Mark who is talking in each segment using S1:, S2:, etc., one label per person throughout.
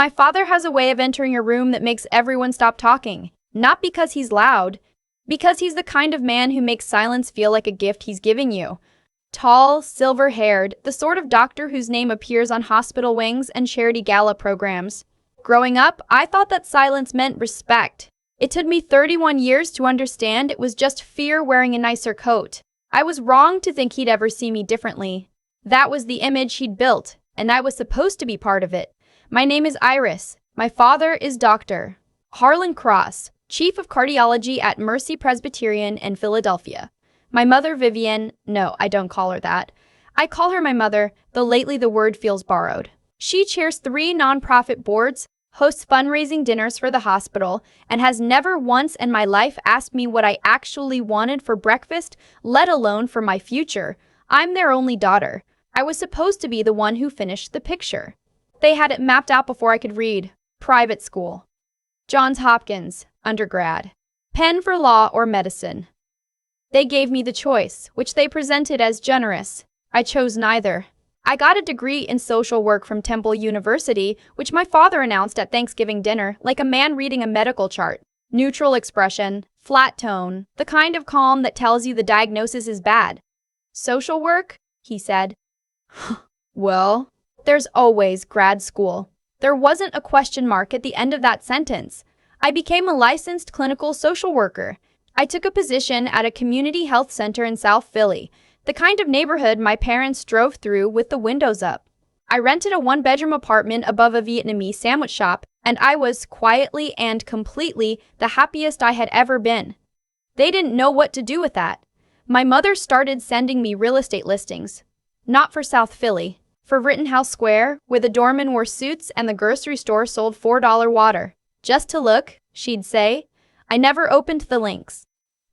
S1: My father has a way of entering a room that makes everyone stop talking. Not because he's loud, because he's the kind of man who makes silence feel like a gift he's giving you. Tall, silver-haired, the sort of doctor whose name appears on hospital wings and charity gala programs. Growing up, I thought that silence meant respect. It took me 31 years to understand it was just fear wearing a nicer coat. I was wrong to think he'd ever see me differently. That was the image he'd built, and I was supposed to be part of it. My name is Iris. My father is Dr. Harlan Cross, Chief of Cardiology at Mercy Presbyterian in Philadelphia. My mother, Vivian, no, I don't call her that. I call her my mother, though lately the word feels borrowed. She chairs 3 nonprofit boards, hosts fundraising dinners for the hospital, and has never once in my life asked me what I actually wanted for breakfast, let alone for my future. I'm their only daughter. I was supposed to be the one who finished the picture. They had it mapped out before I could read. Private school. Johns Hopkins, undergrad. Penn for law or medicine. They gave me the choice, which they presented as generous. I chose neither. I got a degree in social work from Temple University, which my father announced at Thanksgiving dinner, like a man reading a medical chart. Neutral expression, flat tone, the kind of calm that tells you the diagnosis is bad. Social work? He said. Well, there's always grad school. There wasn't a question mark at the end of that sentence. I became a licensed clinical social worker. I took a position at a community health center in South Philly, the kind of neighborhood my parents drove through with the windows up. I rented a 1-bedroom apartment above a Vietnamese sandwich shop, and I was quietly and completely the happiest I had ever been. They didn't know what to do with that. My mother started sending me real estate listings. Not for South Philly. For Rittenhouse Square, where the doormen wore suits and the grocery store sold $4 water. Just to look, she'd say. I never opened the links.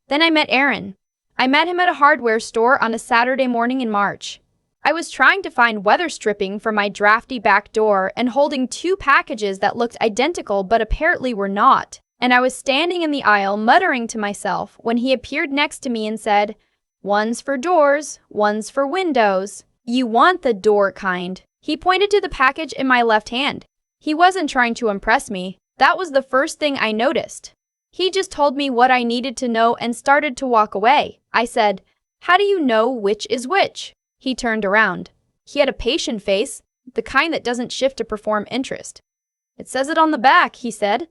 S1: Then I met Aaron. I met him at a hardware store on a Saturday morning in March. I was trying to find weather stripping for my drafty back door and holding 2 packages that looked identical but apparently were not. And I was standing in the aisle muttering to myself when he appeared next to me and said, "One's for doors, one's for windows. You want the door kind." He pointed to the package in my left hand. He wasn't trying to impress me. That was the first thing I noticed. He just told me what I needed to know and started to walk away. I said, "How do you know which is which?" He turned around. He had a patient face, the kind that doesn't shift to perform interest. "It says it on the back," he said,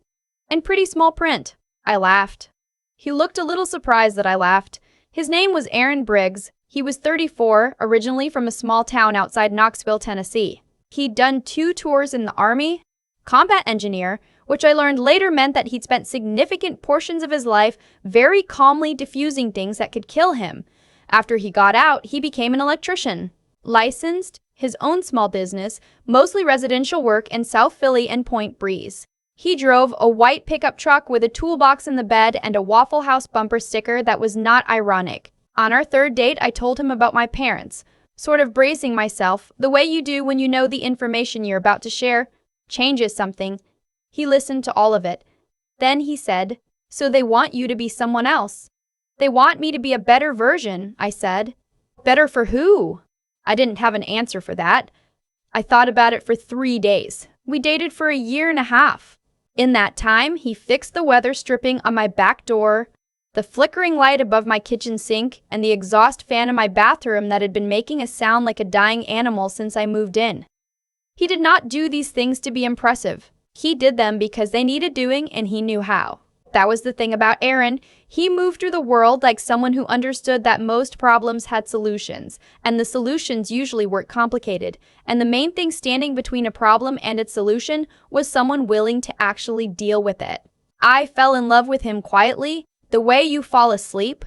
S1: "in pretty small print." I laughed. He looked a little surprised that I laughed. His name was Aaron Briggs. He was 34, originally from a small town outside Knoxville, Tennessee. He'd done 2 tours in the Army, combat engineer, which I learned later meant that he'd spent significant portions of his life very calmly diffusing things that could kill him. After he got out, he became an electrician. Licensed, his own small business, mostly residential work in South Philly and Point Breeze. He drove a white pickup truck with a toolbox in the bed and a Waffle House bumper sticker that was not ironic. On our 3rd date, I told him about my parents, sort of bracing myself, the way you do when you know the information you're about to share changes something. He listened to all of it. Then he said, "So they want you to be someone else." "They want me to be a better version," I said. "Better for who?" I didn't have an answer for that. I thought about it for 3 days. We dated for 1.5 years. In that time, he fixed the weather stripping on my back door, the flickering light above my kitchen sink, and the exhaust fan in my bathroom that had been making a sound like a dying animal since I moved in. He did not do these things to be impressive. He did them because they needed doing and he knew how. That was the thing about Aaron. He moved through the world like someone who understood that most problems had solutions, and the solutions usually weren't complicated. And the main thing standing between a problem and its solution was someone willing to actually deal with it. I fell in love with him quietly, the way you fall asleep.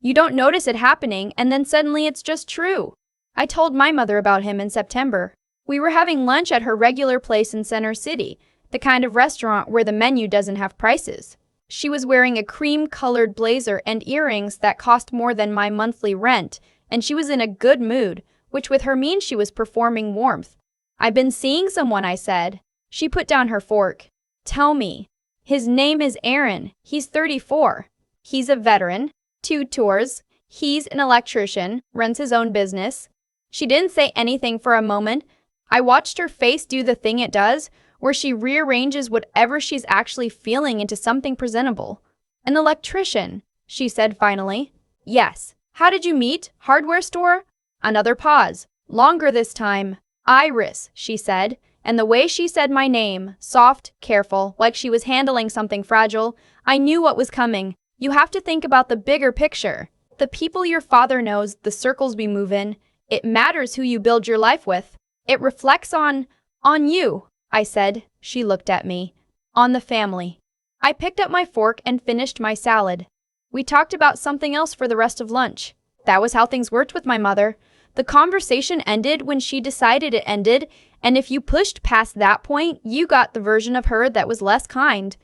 S1: You don't notice it happening, and then suddenly it's just true. I told my mother about him in September. We were having lunch at her regular place in Center City, the kind of restaurant where the menu doesn't have prices. She was wearing a cream-colored blazer and earrings that cost more than my monthly rent, and she was in a good mood, which with her means she was performing warmth. "I've been seeing someone," I said. She put down her fork. "Tell me." "His name is Aaron. He's 34. He's a veteran. 2 tours. He's an electrician, runs his own business." She didn't say anything for a moment. I watched her face do the thing it does, where she rearranges whatever she's actually feeling into something presentable. An electrician, she said finally. Yes. How did you meet? Hardware store? Another pause. Longer this time. Iris, she said, and the way she said my name, soft, careful, like she was handling something fragile, I knew what was coming. You have to think about the bigger picture. The people your father knows, the circles we move in. It matters who you build your life with. It reflects on you, I said. She looked at me. On the family. I picked up my fork and finished my salad. We talked about something else for the rest of lunch. That was how things worked with my mother. The conversation ended when she decided it ended, and if you pushed past that point, you got the version of her that was less kind.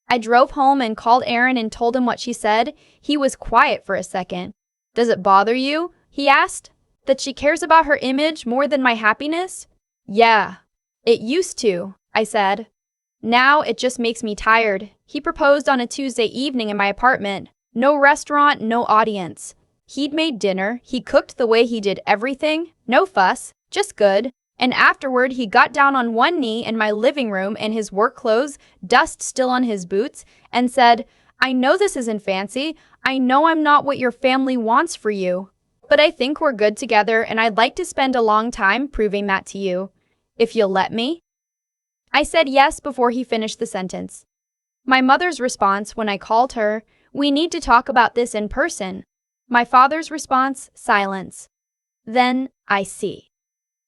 S1: I drove home and called Aaron and told him what she said. He was quiet for a second. Does it bother you? He asked. That she cares about her image more than my happiness? Yeah. It used to, I said. Now it just makes me tired. He proposed on a Tuesday evening in my apartment. No restaurant, no audience. He'd made dinner, he cooked the way he did everything, no fuss, just good. And afterward, he got down on one knee in my living room in his work clothes, dust still on his boots, and said, I know this isn't fancy. I know I'm not what your family wants for you. But I think we're good together, and I'd like to spend a long time proving that to you. If you'll let me? I said yes before he finished the sentence. My mother's response when I called her, we need to talk about this in person. My father's response, silence. Then, I see.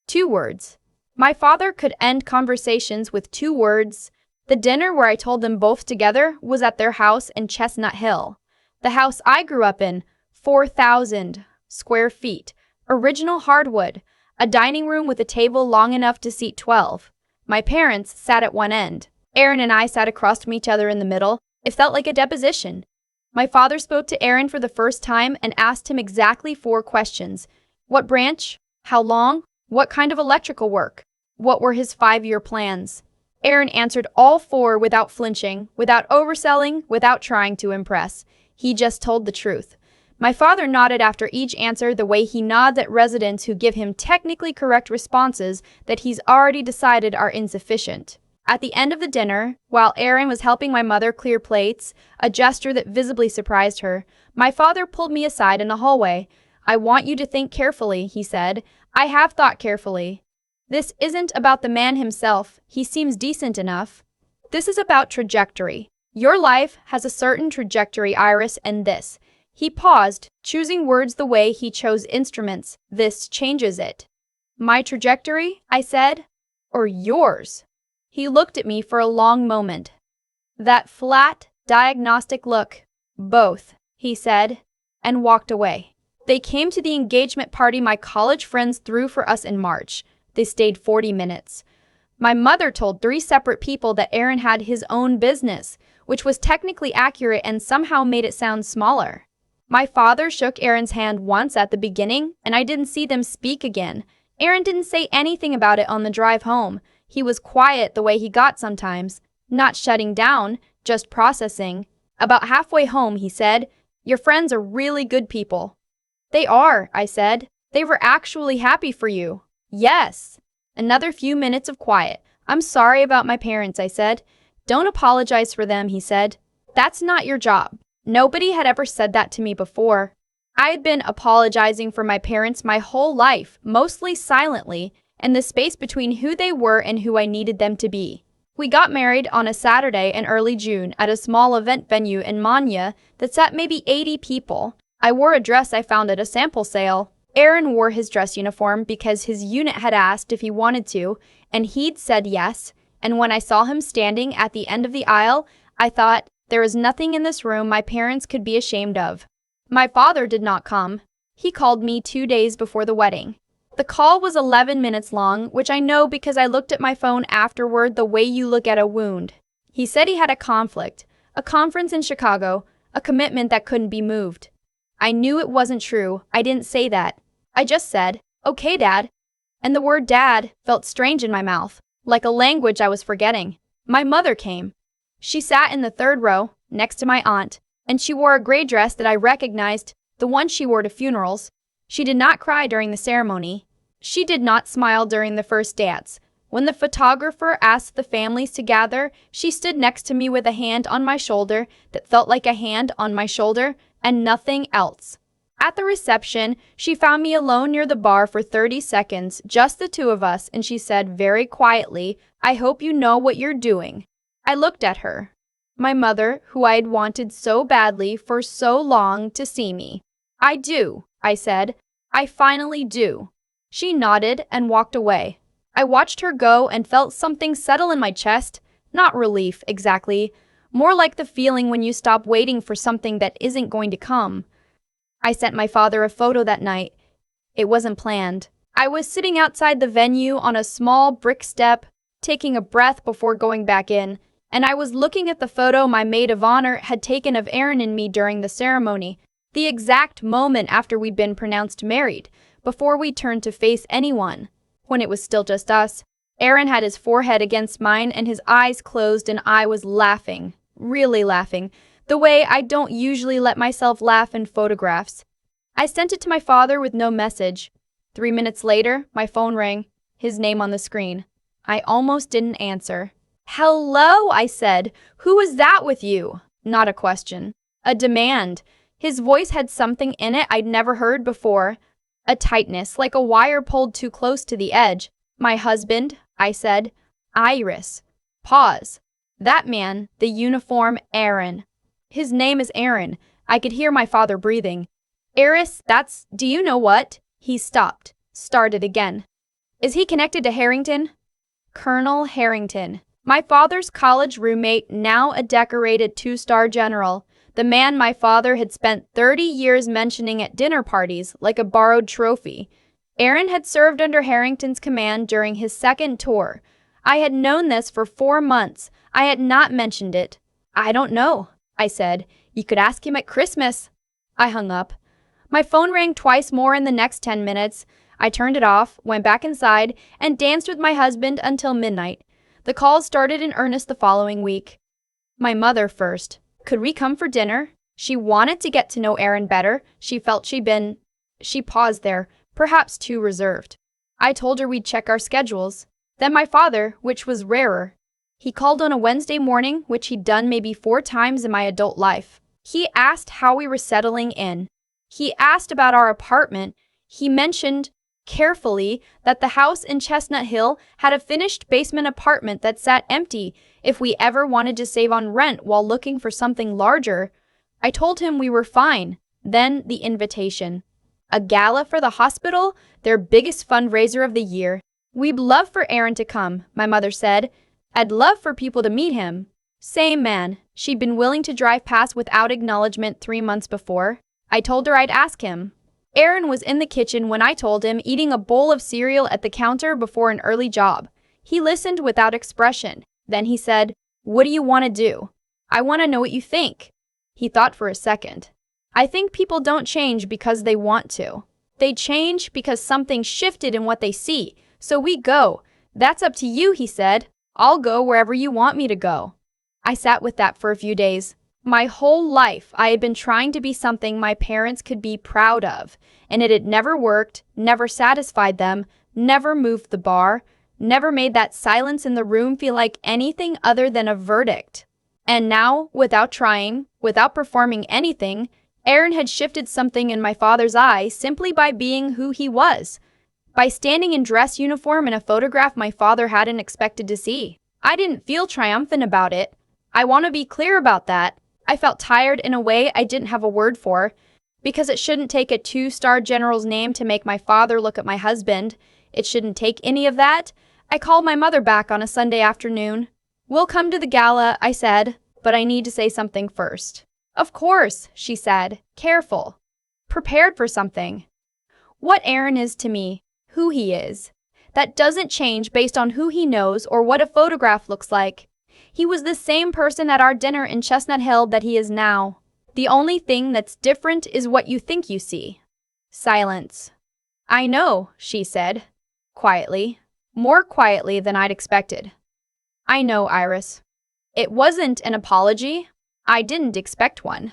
S1: 2 words. My father could end conversations with 2 words. The dinner where I told them both together was at their house in Chestnut Hill. The house I grew up in, 4,000 square feet, original hardwood, a dining room with a table long enough to seat 12. My parents sat at one end. Aaron and I sat across from each other in the middle. It felt like a deposition. My father spoke to Aaron for the first time and asked him exactly 4 questions. What branch? How long? What kind of electrical work? What were his 5-year plans? Aaron answered all 4 without flinching, without overselling, without trying to impress. He just told the truth. My father nodded after each answer the way he nods at residents who give him technically correct responses that he's already decided are insufficient. At the end of the dinner, while Aaron was helping my mother clear plates, a gesture that visibly surprised her, my father pulled me aside in the hallway. I want you to think carefully, he said. I have thought carefully. This isn't about the man himself. He seems decent enough. This is about trajectory. Your life has a certain trajectory, Iris, and this. He paused, choosing words the way he chose instruments. This changes it. My trajectory, I said, or yours? He looked at me for a long moment. That flat, diagnostic look. Both, he said, and walked away. They came to the engagement party my college friends threw for us in March. They stayed 40 minutes. My mother told 3 separate people that Aaron had his own business, which was technically accurate and somehow made it sound smaller. My father shook Aaron's hand once at the beginning, and I didn't see them speak again. Aaron didn't say anything about it on the drive home. He was quiet the way he got sometimes, not shutting down, just processing. About halfway home, he said, your friends are really good people. They are, I said. They were actually happy for you. Yes. Another few minutes of quiet. I'm sorry about my parents, I said. Don't apologize for them, he said. That's not your job. Nobody had ever said that to me before. I had been apologizing for my parents my whole life, mostly silently, and the space between who they were and who I needed them to be. We got married on a Saturday in early June at a small event venue in Manya that sat maybe 80 people. I wore a dress I found at a sample sale. Aaron wore his dress uniform because his unit had asked if he wanted to, and he'd said yes. And when I saw him standing at the end of the aisle, I thought, there is nothing in this room my parents could be ashamed of. My father did not come. He called me 2 days before the wedding. The call was 11 minutes long, which I know because I looked at my phone afterward the way you look at a wound. He said he had a conflict, a conference in Chicago, a commitment that couldn't be moved. I knew it wasn't true. I didn't say that. I just said, okay, Dad. And the word dad felt strange in my mouth, like a language I was forgetting. My mother came. She sat in the 3rd row, next to my aunt, and she wore a gray dress that I recognized, the one she wore to funerals. She did not cry during the ceremony. She did not smile during the first dance. When the photographer asked the families to gather, she stood next to me with a hand on my shoulder that felt like a hand on my shoulder and nothing else. At the reception, she found me alone near the bar for 30 seconds, just the two of us, and she said very quietly, "I hope you know what you're doing." I looked at her. My mother, who I had wanted so badly for so long to see me. "I do," I said. "I finally do." She nodded and walked away. I watched her go and felt something settle in my chest. Not relief, exactly. More like the feeling when you stop waiting for something that isn't going to come. I sent my father a photo that night. It wasn't planned. I was sitting outside the venue on a small brick step, taking a breath before going back in, and I was looking at the photo my maid of honor had taken of Aaron and me during the ceremony, the exact moment after we'd been pronounced married, before we turned to face anyone, when it was still just us. Aaron had his forehead against mine and his eyes closed, and I was laughing, really laughing, the way I don't usually let myself laugh in photographs. I sent it to my father with no message. 3 minutes later, my phone rang, his name on the screen. I almost didn't answer. "Hello," I said. "Who is that with you?" Not a question. A demand. His voice had something in it I'd never heard before. A tightness, like a wire pulled too close to the edge. "My husband," I said. "Iris." Pause. That man, the uniform Aaron. His name is Aaron. I could hear my father breathing. "Iris, do you know what?" He stopped. Started again. "Is he connected to Harrington?" Colonel Harrington. My father's college roommate, now a decorated 2-star general. The man my father had spent 30 years mentioning at dinner parties like a borrowed trophy. Aaron had served under Harrington's command during his second tour. I had known this for 4 months. I had not mentioned it. "I don't know," I said. "You could ask him at Christmas." I hung up. My phone rang twice more in the next 10 minutes. I turned it off, went back inside, and danced with my husband until midnight. The calls started in earnest the following week. My mother first. Could we come for dinner? She wanted to get to know Aaron better. She felt She paused there, perhaps too reserved. I told her we'd check our schedules. Then my father, which was rarer. He called on a Wednesday morning, which he'd done maybe 4 times in my adult life. He asked how we were settling in. He asked about our apartment. He mentioned, carefully, that the house in Chestnut Hill had a finished basement apartment that sat empty if we ever wanted to save on rent while looking for something larger. I told him we were fine. Then the invitation. A gala for the hospital, their biggest fundraiser of the year. "We'd love for Aaron to come," my mother said. "I'd love for people to meet him." Same man. She'd been willing to drive past without acknowledgement 3 months before. I told her I'd ask him. Aaron was in the kitchen when I told him, eating a bowl of cereal at the counter before an early job. He listened without expression. Then he said, "What do you want to do?" "I want to know what you think." He thought for a second. "I think people don't change because they want to. They change because something shifted in what they see. So we go. That's up to you," he said. "I'll go wherever you want me to go." I sat with that for a few days. My whole life, I had been trying to be something my parents could be proud of, and it had never worked, never satisfied them, never moved the bar, never made that silence in the room feel like anything other than a verdict. And now, without trying, without performing anything, Aaron had shifted something in my father's eyes simply by being who he was, by standing in dress uniform in a photograph my father hadn't expected to see. I didn't feel triumphant about it. I want to be clear about that. I felt tired in a way I didn't have a word for, because it shouldn't take a 2-star general's name to make my father look at my husband. It shouldn't take any of that. I called my mother back on a Sunday afternoon. "We'll come to the gala," I said, "but I need to say something first." "Of course," she said, careful, prepared for something. What Aaron is to me, who he is. That doesn't change based on who he knows or what a photograph looks like. He was the same person at our dinner in Chestnut Hill that he is now. The only thing that's different is what you think you see. Silence. "I know," she said, quietly, more quietly than I'd expected. "I know, Iris." It wasn't an apology. I didn't expect one.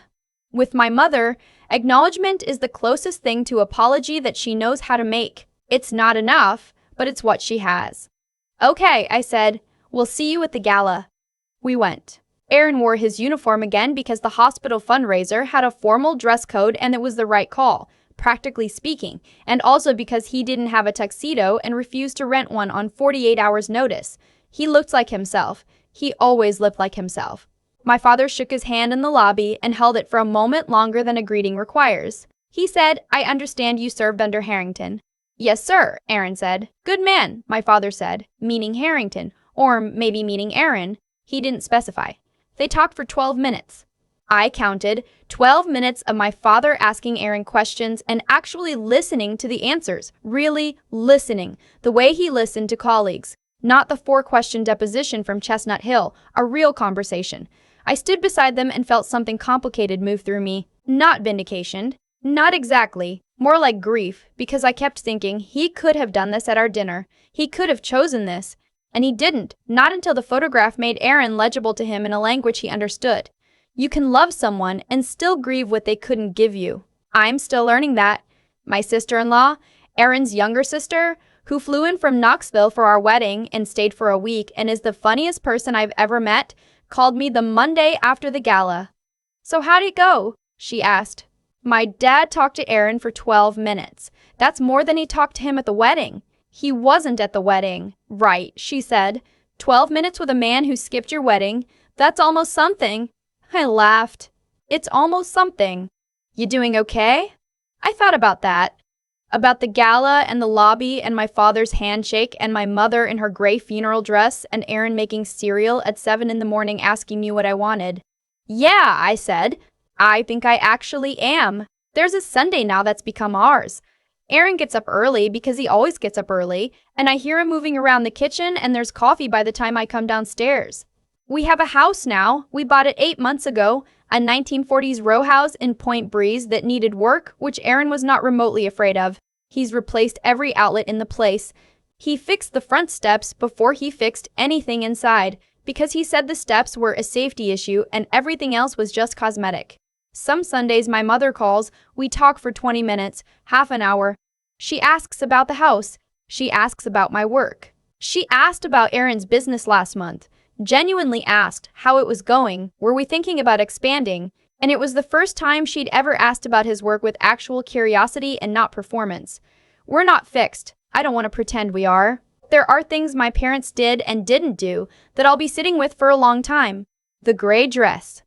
S1: With my mother, acknowledgement is the closest thing to apology that she knows how to make. It's not enough, but it's what she has. Okay, I said. We'll see you at the gala. We went. Aaron wore his uniform again because the hospital fundraiser had a formal dress code and it was the right call, practically speaking, and also because he didn't have a tuxedo and refused to rent one on 48 hours notice. He looked like himself. He always looked like himself. My father shook his hand in the lobby and held it for a moment longer than a greeting requires. He said, "I understand you served under Harrington." "Yes, sir," Aaron said. "Good man," my father said, meaning Harrington, or maybe meaning Aaron. He didn't specify. They talked for 12 minutes. I counted 12 minutes of my father asking Aaron questions and actually listening to the answers. Really listening. The way he listened to colleagues. Not the 4-question deposition from Chestnut Hill, a real conversation. I stood beside them and felt something complicated move through me. Not vindication. Not exactly. More like grief, because I kept thinking he could have done this at our dinner. He could have chosen this. And he didn't. Not until the photograph made Aaron legible to him in a language he understood. You can love someone and still grieve what they couldn't give you. I'm still learning that. My sister-in-law, Aaron's younger sister, who flew in from Knoxville for our wedding and stayed for a week and is the funniest person I've ever met, called me the Monday after the gala. "So how'd it go?" she asked. My dad talked to Aaron for 12 minutes. That's more than he talked to him at the wedding. He wasn't at the wedding. "Right," she said. 12 minutes with a man who skipped your wedding? That's almost something. I laughed. It's almost something. "You doing okay?" I thought about that. About the gala and the lobby and my father's handshake and my mother in her gray funeral dress and Aaron making cereal at 7 in the morning asking me what I wanted. "Yeah," I said. "I think I actually am. There's a Sunday now that's become ours. Aaron gets up early because he always gets up early, and I hear him moving around the kitchen and there's coffee by the time I come downstairs. We have a house now. We bought it 8 months ago, a 1940s row house in Point Breeze that needed work, which Aaron was not remotely afraid of. He's replaced every outlet in the place. He fixed the front steps before he fixed anything inside, because he said the steps were a safety issue and everything else was just cosmetic. Some Sundays my mother calls, we talk for 20 minutes, half an hour. She asks about the house. She asks about my work. She asked about Aaron's business last month. Genuinely asked how it was going, were we thinking about expanding, and it was the first time she'd ever asked about his work with actual curiosity and not performance. We're not fixed. I don't want to pretend we are. There are things my parents did and didn't do that I'll be sitting with for a long time. The gray dress.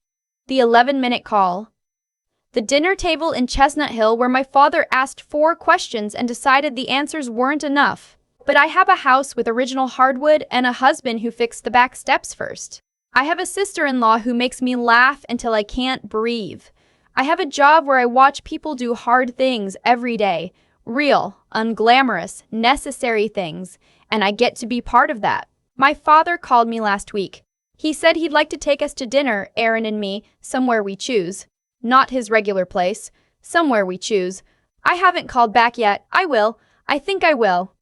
S1: The 11-minute call. The dinner table in Chestnut Hill where my father asked 4 questions and decided the answers weren't enough. But I have a house with original hardwood and a husband who fixed the back steps first. I have a sister-in-law who makes me laugh until I can't breathe. I have a job where I watch people do hard things every day. Real, unglamorous, necessary things. And I get to be part of that. My father called me last week. He said he'd like to take us to dinner, Aaron and me, somewhere we choose. Not his regular place. Somewhere we choose. I haven't called back yet. I will. I think I will.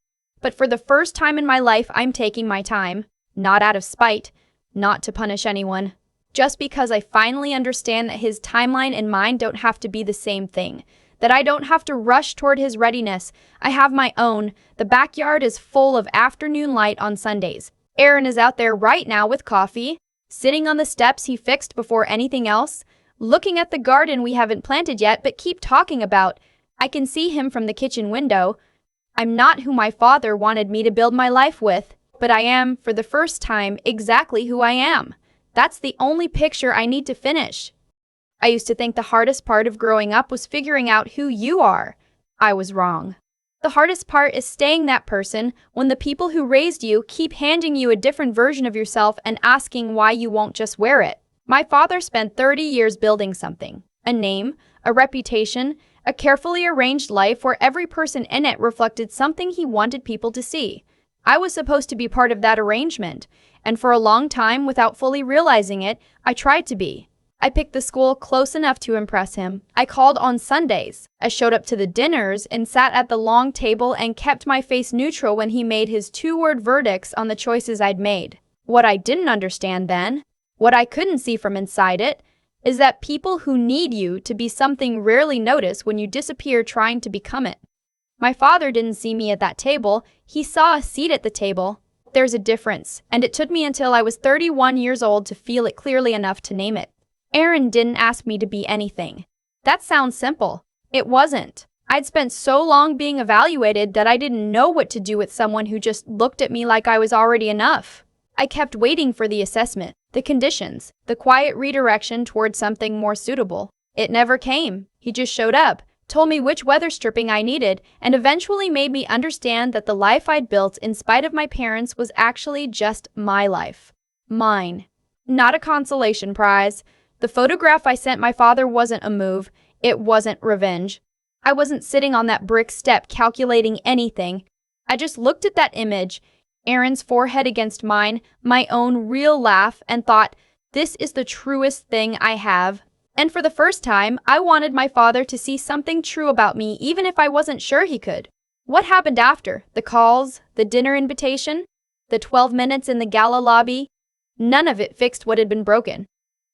S1: But for the first time in my life, I'm taking my time. Not out of spite. Not to punish anyone. Just because I finally understand that his timeline and mine don't have to be the same thing. That I don't have to rush toward his readiness. I have my own. The backyard is full of afternoon light on Sundays. Aaron is out there right now with coffee, sitting on the steps he fixed before anything else, looking at the garden we haven't planted yet but keep talking about. I can see him from the kitchen window. I'm not who my father wanted me to build my life with, but I am, for the first time, exactly who I am. That's the only picture I need to finish. I used to think the hardest part of growing up was figuring out who you are. I was wrong. The hardest part is staying that person when the people who raised you keep handing you a different version of yourself and asking why you won't just wear it. My father spent 30 years building something. A name, a reputation, a carefully arranged life where every person in it reflected something he wanted people to see. I was supposed to be part of that arrangement, and for a long time, without fully realizing it, I tried to be. I picked the school close enough to impress him. I called on Sundays. I showed up to the dinners and sat at the long table and kept my face neutral when he made his 2-word verdicts on the choices I'd made. What I didn't understand then, what I couldn't see from inside it, is that people who need you to be something rarely notice when you disappear trying to become it. My father didn't see me at that table. He saw a seat at the table. There's a difference, and it took me until I was 31 years old to feel it clearly enough to name it. Aaron didn't ask me to be anything. That sounds simple. It wasn't. I'd spent so long being evaluated that I didn't know what to do with someone who just looked at me like I was already enough. I kept waiting for the assessment, the conditions, the quiet redirection towards something more suitable. It never came. He just showed up, told me which weather stripping I needed, and eventually made me understand that the life I'd built in spite of my parents was actually just my life. Mine. Not a consolation prize. The photograph I sent my father wasn't a move. It wasn't revenge. I wasn't sitting on that brick step calculating anything. I just looked at that image, Aaron's forehead against mine, my own real laugh, and thought, this is the truest thing I have. And for the first time, I wanted my father to see something true about me even if I wasn't sure he could. What happened after? The calls? The dinner invitation? The 12 minutes in the gala lobby? None of it fixed what had been broken.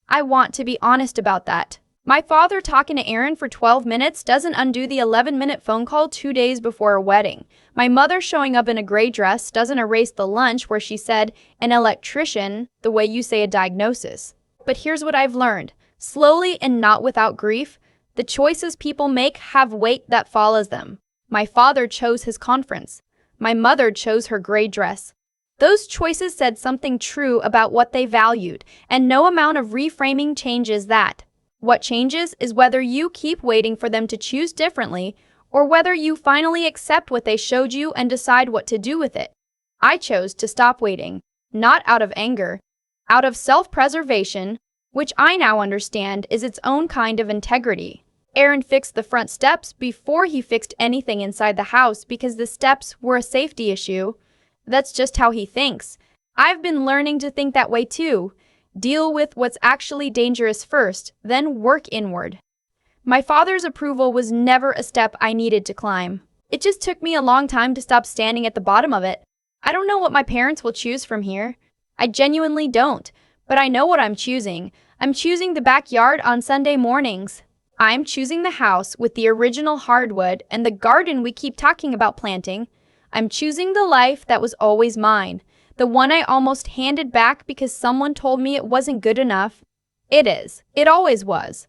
S1: I want to be honest about that. My father talking to Aaron for 12 minutes doesn't undo the 11-minute phone call 2 days before a wedding. My mother showing up in a gray dress doesn't erase the lunch where she said, an electrician, the way you say a diagnosis. But here's what I've learned. Slowly and not without grief, the choices people make have weight that follows them. My father chose his conference. My mother chose her gray dress. Those choices said something true about what they valued, and no amount of reframing changes that. What changes is whether you keep waiting for them to choose differently or whether you finally accept what they showed you and decide what to do with it. I chose to stop waiting, not out of anger, out of self-preservation, which I now understand is its own kind of integrity. Aaron fixed the front steps before he fixed anything inside the house because the steps were a safety issue. That's just how he thinks. I've been learning to think that way too. Deal with what's actually dangerous first, then work inward. My father's approval was never a step I needed to climb. It just took me a long time to stop standing at the bottom of it. I don't know what my parents will choose from here. I genuinely don't, but I know what I'm choosing. I'm choosing the backyard on Sunday mornings. I'm choosing the house with the original hardwood and the garden we keep talking about planting. I'm choosing the life that was always mine. The one I almost handed back because someone told me it wasn't good enough. It is. It always was.